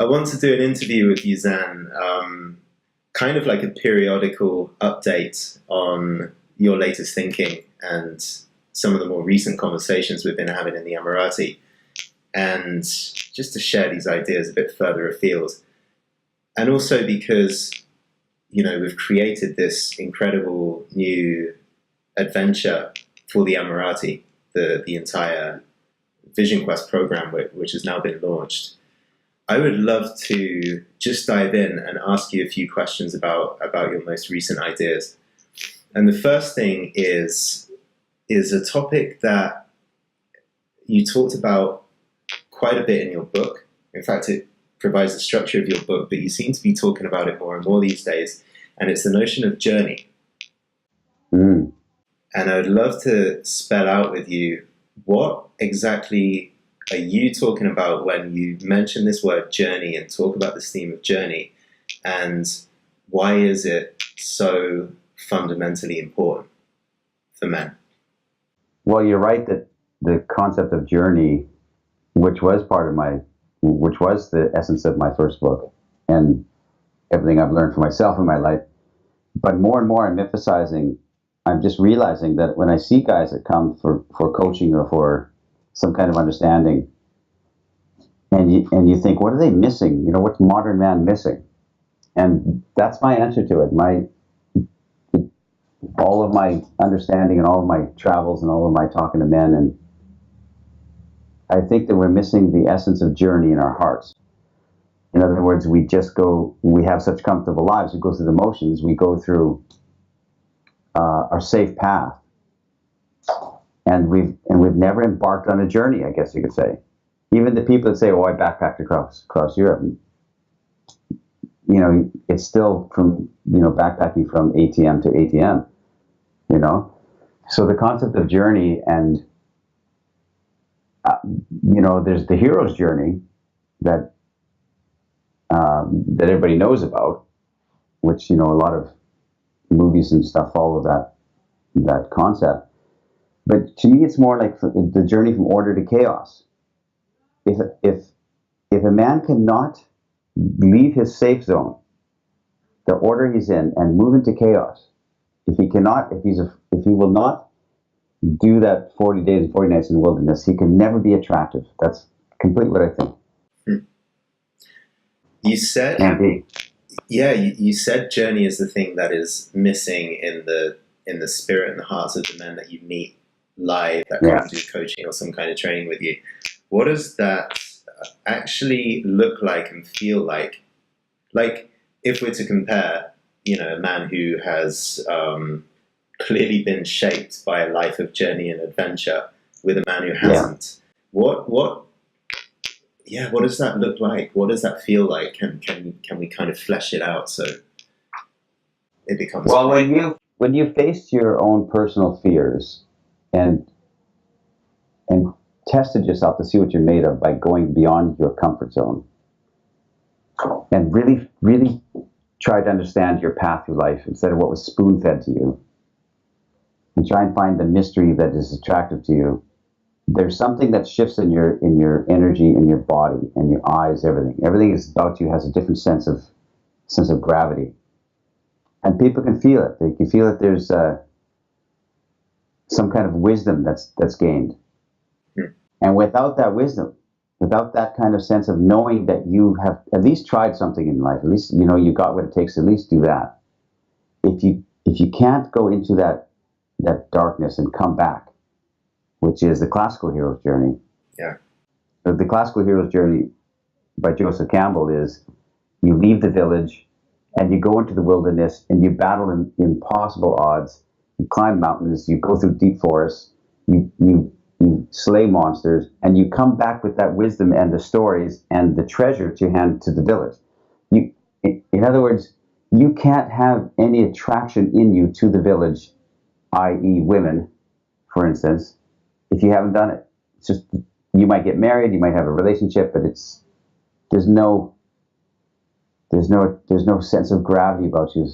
I want to do an interview with you, Zan, kind of like a periodical update on your latest thinking and some of the more recent conversations we've been having in the Emirati, and just to share these ideas a bit further afield. And also because, we've created this incredible new adventure for the Emirati, the entire Vision Quest program, which has now been launched. I would love to just dive in and ask you a few questions about your most recent ideas. And the first thing is a topic that you talked about quite a bit in your book. In fact, it provides the structure of your book, but you seem to be talking about it more and more these days. And it's the notion of journey. Mm. And I would love to spell out with you, what exactly are you talking about when you mention this word journey and talk about this theme of journey? And why is it so fundamentally important for men? Well, you're right that the concept of journey, which was the essence of my first book and everything I've learned for myself in my life. But more and more I'm just realizing that when I see guys that come for coaching or for some kind of understanding, and you think, what are they missing? What's modern man missing? And that's my answer to it. All of my understanding and all of my travels and all of my talking to men, and I think that we're missing the essence of journey in our hearts. In other words, we have such comfortable lives, we go through the motions, we go through our safe path, and we've never embarked on a journey, I guess you could say. Even the people that say, "Oh, I backpacked across Europe," it's still from backpacking from ATM to ATM. So the concept of journey, and there's the hero's journey that everybody knows about, which a lot of movies and stuff follow that concept. But to me, it's more like the journey from order to chaos. If a man cannot leave his safe zone, the order he's in, and move into chaos, if he will not do that 40 days and 40 nights in the wilderness, he can never be attractive. That's completely what I think. You said, you said journey is the thing that is missing in the spirit and the hearts of the men that you meet live, that come do coaching or some kind of training with you. What does that actually look like and feel like? Like, if we're to compare, a man who has clearly been shaped by a life of journey and adventure with a man who hasn't, what does that look like? What does that feel like? Can we kind of flesh it out so it becomes... Well, when you face your own personal fears and tested yourself to see what you're made of by going beyond your comfort zone, and really, really try to understand your path through life instead of what was spoon-fed to you, and try and find the mystery that is attractive to you, there's something that shifts in your energy, in your body, and your eyes, everything. Everything is about you has a different sense of gravity. And people can feel it. They can feel that there's some kind of wisdom that's gained. And without that wisdom, without that kind of sense of knowing that you have at least tried something in life, at least you got what it takes to at least do that. If you can't go into that darkness and come back, which is the classical hero's journey. Yeah. The classical hero's journey by Joseph Campbell is you leave the village and you go into the wilderness and you battle impossible odds. You climb mountains, you go through deep forests, you slay monsters, and you come back with that wisdom and the stories and the treasure to hand to the village. In other words, you can't have any attraction in you to the village, i.e. women, for instance, if you haven't done it. It's just, you might get married, you might have a relationship, but there's no sense of gravity about you,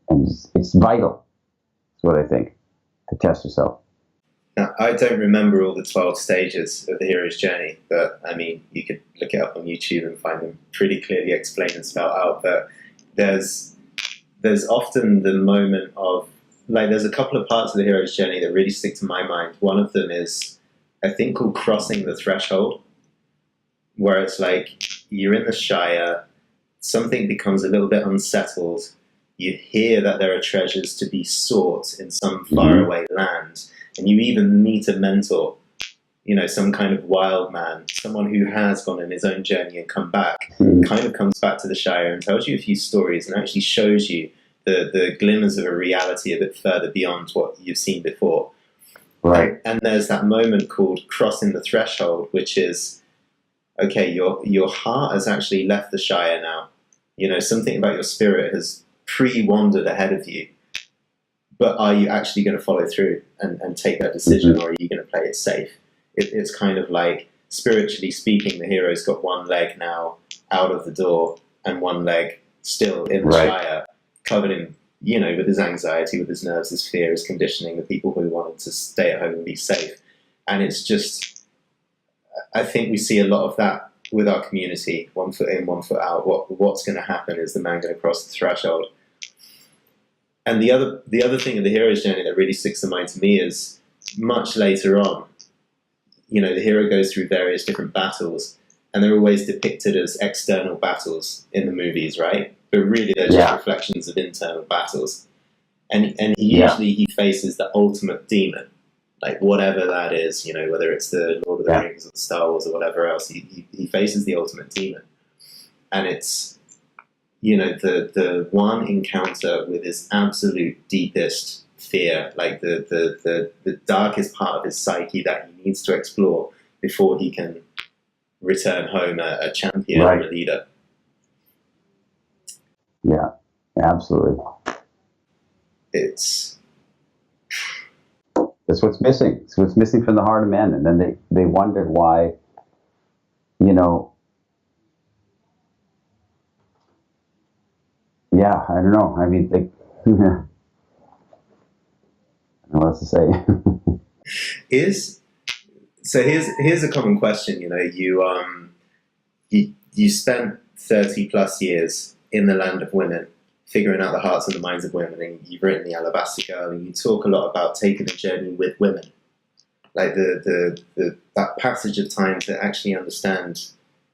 and it's vital. That's what I think, to test yourself. Now, I don't remember all the 12 stages of the hero's journey, but I mean, you could look it up on YouTube and find them pretty clearly explained and spelled out. But there's there's often the moment of, like, there's a couple of parts of the hero's journey that really stick to my mind. One of them is a thing called crossing the threshold, where it's like you're in the Shire, something becomes a little bit unsettled. You hear that there are treasures to be sought in some faraway land, and you even meet a mentor, some kind of wild man, someone who has gone on his own journey and come back, kind of comes back to the Shire and tells you a few stories and actually shows you the glimmers of a reality a bit further beyond what you've seen before. Right. And there's that moment called crossing the threshold, which is, okay, your heart has actually left the Shire now. Something about your spirit has pre-wandered ahead of you. But are you actually going to follow through and take that decision, or are you going to play it safe? It's kind of like, spiritually speaking, the hero's got one leg now out of the door and one leg still in the Shire, covered in, with his anxiety, with his nerves, his fear, his conditioning, the people who want him to stay at home and be safe. And it's just, I think we see a lot of that with our community, 1 foot in, 1 foot out. What's going to happen? Is the man going to cross the threshold? And the other thing of the hero's journey that really sticks in mind to me is much later on, the hero goes through various different battles, and they're always depicted as external battles in the movies, right? But really they're just reflections of internal battles. And usually he faces the ultimate demon, like whatever that is, whether it's the Lord of the Rings or the Star Wars or whatever else, he faces the ultimate demon. And it's, the one encounter with his absolute deepest fear, like the darkest part of his psyche that he needs to explore before he can return home a champion or a leader. Yeah, absolutely. It's That's what's missing. It's what's missing from the heart of men. And then they wondered why, I don't know. I mean, I don't know what else to say. Here's a common question. You spent 30 plus years in the land of women, figuring out the hearts and the minds of women, and you've written the Alabaster Girl, and you talk a lot about taking a journey with women, like that passage of time to actually understand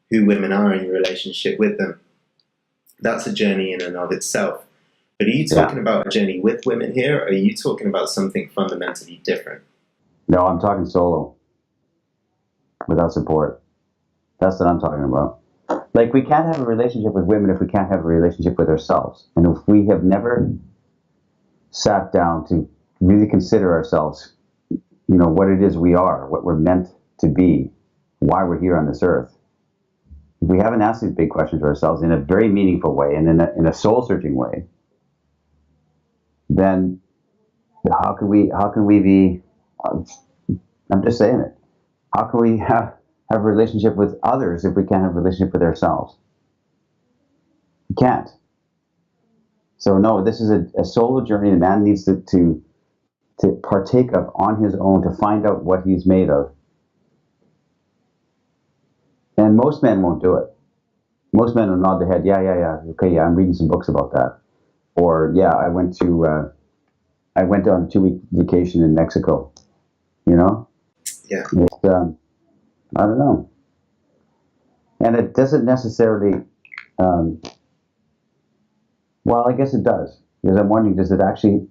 who women are in your relationship with them. That's a journey in and of itself. But are you talking about a journey with women here, or are you talking about something fundamentally different? No, I'm talking solo, without support. That's what I'm talking about. Like, we can't have a relationship with women if we can't have a relationship with ourselves. And if we have never sat down to really consider ourselves, what it is we are, what we're meant to be, why we're here on this earth. If we haven't asked these big questions to ourselves in a very meaningful way and in a soul-searching way, then how can we be, I'm just saying it, how can we have a relationship with others if we can't have a relationship with ourselves? We can't. So no, this is a solo journey the man needs to partake of on his own, to find out what he's made of. And most men won't do it. Most men will nod their head, okay, I'm reading some books about that. Or, I went on a 2-week vacation in Mexico, Yeah. It's, I don't know. And it doesn't necessarily, well, I guess it does. Because I'm wondering, does it actually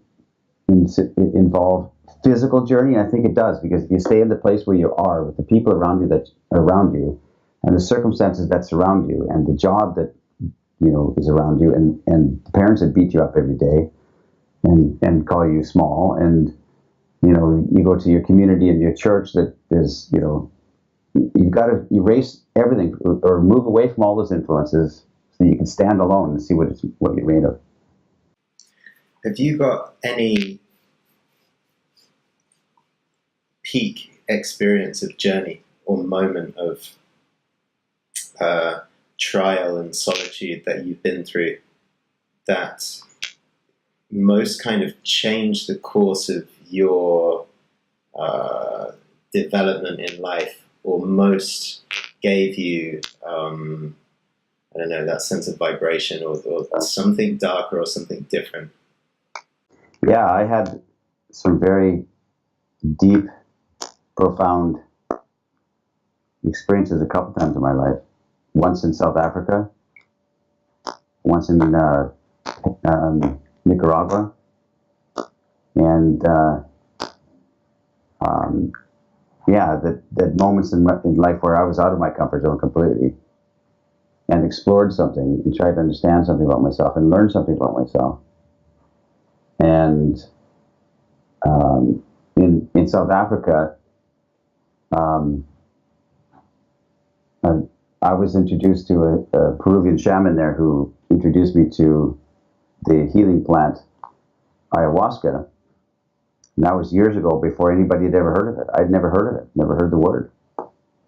involve physical journey? And I think it does, because if you stay in the place where you are, with the people around you that are around you, and the circumstances that surround you, and the job that, is around you, and the parents that beat you up every day, and call you small, and, you go to your community and your church that is, you've got to erase everything or move away from all those influences so you can stand alone and see what you're made of. Have you got any peak experience of journey or moment of trial and solitude that you've been through that most kind of changed the course of your development in life, or most gave you, I don't know, that sense of vibration, or something darker or something different? Yeah, I had some very deep, profound experiences a couple times in my life. Once in South Africa, once in Nicaragua, and yeah, that moments in life where I was out of my comfort zone completely and explored something and tried to understand something about myself and learn something about myself. And in South Africa, I was introduced to a Peruvian shaman there who introduced me to the healing plant ayahuasca. And that was years ago, before anybody had ever heard of it. I'd never heard of it, never heard the word.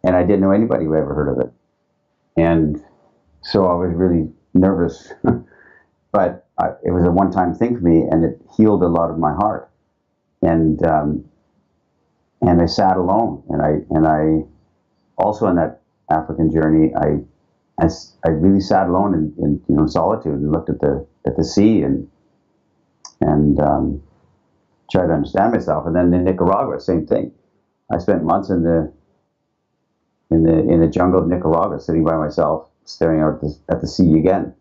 And I didn't know anybody who ever heard of it. And so I was really nervous. But it was a one-time thing for me, and it healed a lot of my heart. And I sat alone. And I also on that African journey, I really sat alone in solitude and looked at the sea and tried to understand myself. And then in Nicaragua, same thing. I spent months in the jungle of Nicaragua, sitting by myself, staring out at the sea again,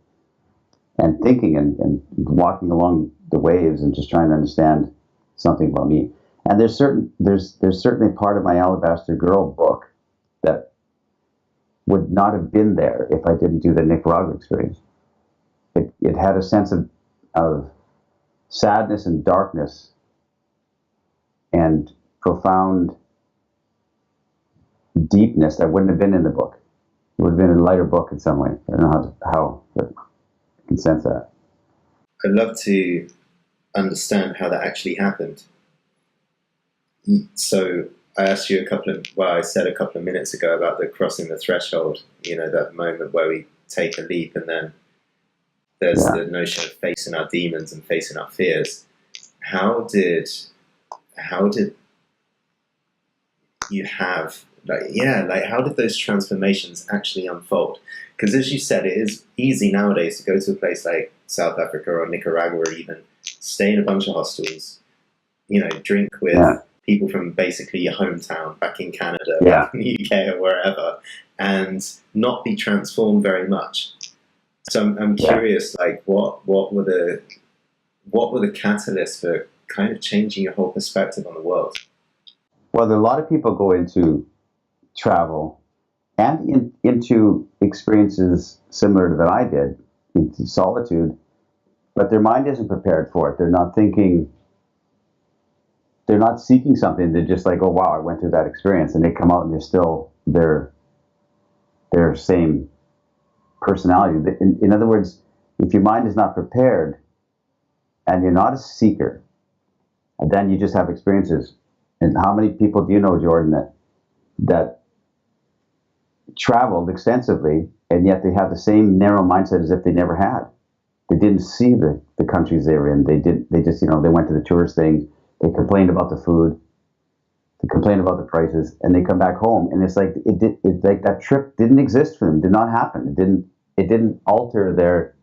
and thinking and walking along the waves and just trying to understand something about me. And there's certainly part of my Alabaster Girl book that would not have been there if I didn't do the Nicaragua experience. It had a sense of sadness and darkness and profound deepness that wouldn't have been in the book. It would have been a lighter book in some way. I don't know how but I can sense that. I'd love to understand how that actually happened. So I asked you I said a couple of minutes ago about the crossing the threshold, that moment where we take a leap, and then there's the notion of facing our demons and facing our fears. How did you have, how did those transformations actually unfold? Because as you said, it is easy nowadays to go to a place like South Africa or Nicaragua, or even stay in a bunch of hostels, drink with people from basically your hometown back in Canada, back in the UK or wherever, and not be transformed very much. So I'm curious, what were the catalysts for kind of changing your whole perspective on the world? Well, a lot of people go into travel and into experiences similar to that I did, into solitude, but their mind isn't prepared for it. They're not thinking, they're not seeking something. They're just like, oh wow, I went through that experience, and they come out and they're still their same personality. In other words, if your mind is not prepared and you're not a seeker, then you just have experiences. And how many people do you know, Jordan, that traveled extensively, and yet they have the same narrow mindset as if they never had? They didn't see the countries they were in. They just, they went to the tourist thing. They complained about the food. They complained about the prices, and they come back home, and it's like it's like that trip didn't exist for them. Did not happen. It didn't alter their.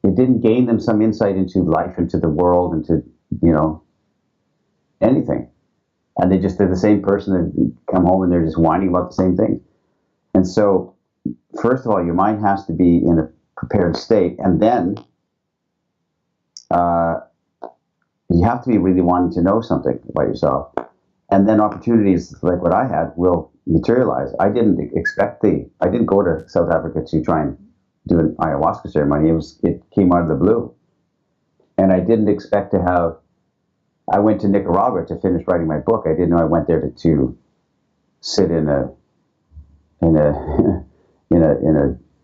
It didn't gain them some insight into life, into the world, into anything. And they're the same person that come home and they're just whining about the same thing. And so, first of all, your mind has to be in a prepared state, and then you have to be really wanting to know something about yourself. And then opportunities like what I had will materialize. I didn't go to South Africa to try and do an ayahuasca ceremony. It came out of the blue. And I didn't expect to have. I went to Nicaragua to finish writing my book. I didn't know I went there to sit in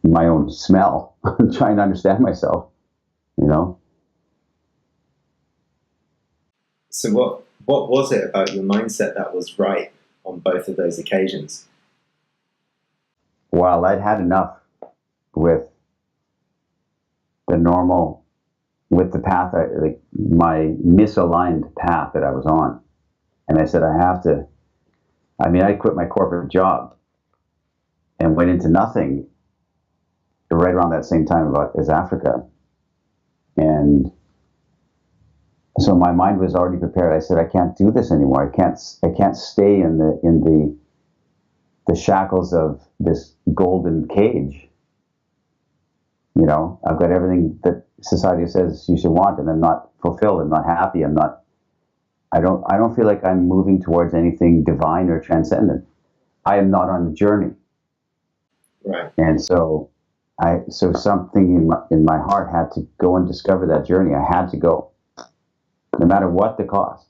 my own smell, trying to understand myself. So what was it about your mindset that was right on both of those occasions? Well, I'd had enough with the path, my misaligned path that I was on. And I said, I quit my corporate job and went into nothing right around that same time as Africa. And so my mind was already prepared. I said, I can't do this anymore. I can't stay in the shackles of this golden cage. You know, I've got everything that society says you should want, and I'm not fulfilled. I'm not happy. I don't feel like I'm moving towards anything divine or transcendent. I am not on a journey. Right. And so something in my heart had to go and discover that journey. I had to go, no matter what the cost.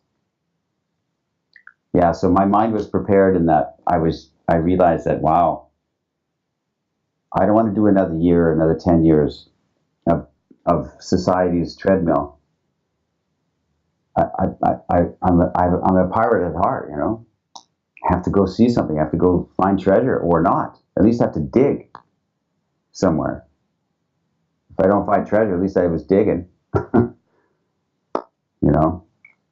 Yeah. So my mind was prepared in that I realized that, wow, I don't want to do another year, another 10 years of society's treadmill. I'm a pirate at heart, you know. I have to go see something. I have to go find treasure, or not. At least I have to dig somewhere. If I don't find treasure, at least I was digging. You know.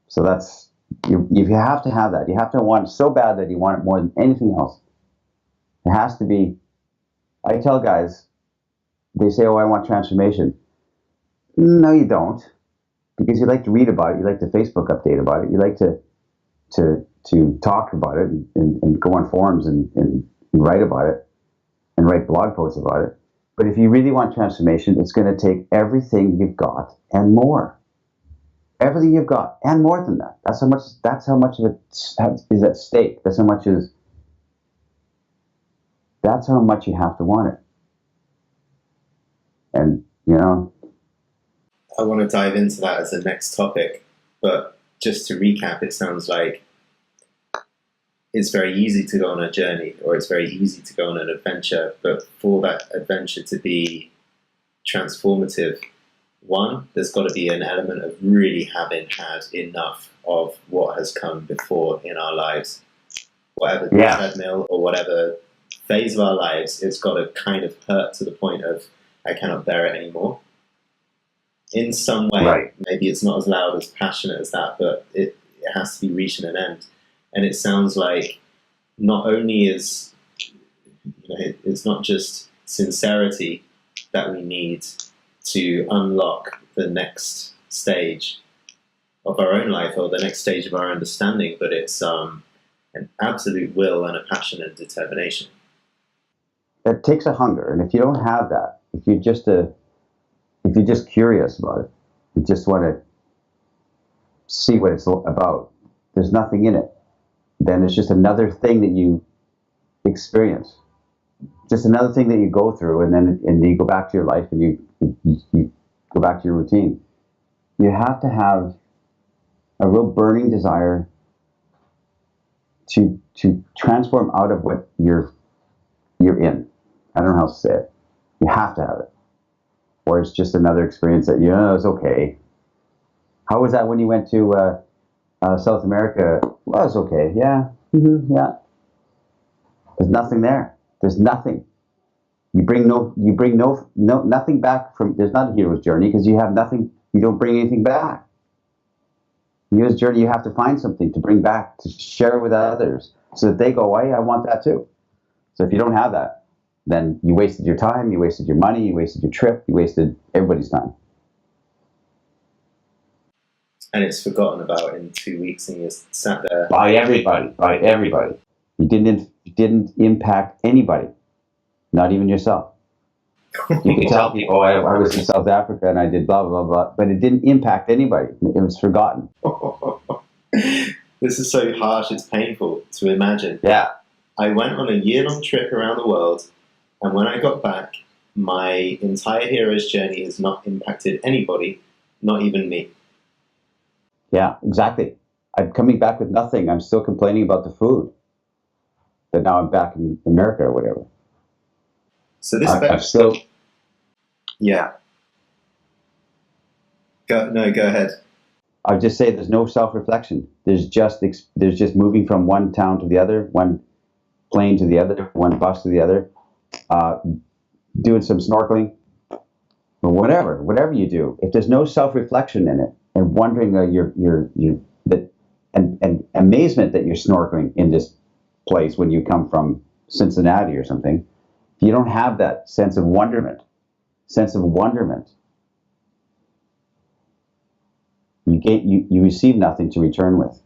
So that's you have to have that. You have to want it so bad that you want it more than anything else. It has to be. I tell guys, they say, "Oh, I want transformation." No, you don't, because you like to read about it. You like to Facebook update about it. You like to talk about it and go on forums and write about it and write blog posts about it. But if you really want transformation, it's going to take everything you've got and more. Everything you've got and more than that. That's how much of it is at stake. That's how much you have to want it. And, you know, I want to dive into that as the next topic, but just to recap, it sounds like it's very easy to go on a journey, or it's very easy to go on an adventure, but for that adventure to be transformative, one, there's got to be an element of really having had enough of what has come before in our lives. Whatever the treadmill or whatever phase of our lives, it's got to kind of hurt to the point of, I cannot bear it anymore. In some way, right. Maybe it's not as loud, as passionate as that, but it has to be reaching an end. And it sounds like not only is, it's not just sincerity that we need to unlock the next stage of our own life, or the next stage of our understanding, but it's an absolute will and a passion and determination. It takes a hunger, and if you don't have that, if you're just curious about it, you just want to see what it's about, there's nothing in it, then it's just another thing that you experience, just another thing that you go through, and you go back to your life, and you go back to your routine. You have to have a real burning desire to transform out of what you're in. I don't know how to say it. You have to have it, or it's just another experience that it's okay. How was that when you went to South America? Well, it's okay. Yeah, yeah. There's nothing there. There's nothing. You bring nothing back from. There's not a hero's journey, because you have nothing. You don't bring anything back. Hero's journey, you have to find something to bring back, to share with others, so that they go, "Hey, I want that too." So if you don't have that, then you wasted your time, you wasted your money, you wasted your trip, you wasted everybody's time. And it's forgotten about in 2 weeks, and you're sat there. By everybody. You didn't impact anybody, not even yourself. You can tell people, "Oh, I was in South Africa and I did blah, blah, blah," but it didn't impact anybody. It was forgotten. This is so harsh, it's painful to imagine. Yeah. I went on a year-long trip around the world, and when I got back, my entire hero's journey has not impacted anybody, not even me. Yeah, exactly. I'm coming back with nothing. I'm still complaining about the food. But now I'm back in America or whatever. So this I'm still... Yeah. Go ahead. I would just say there's no self-reflection. There's just moving from one town to the other, one plane to the other, one bus to the other, doing some snorkeling, or whatever you do. If there's no self-reflection in it, and wondering and and amazement that you're snorkeling in this place when you come from Cincinnati or something. If you don't have that sense of wonderment, you receive nothing to return with.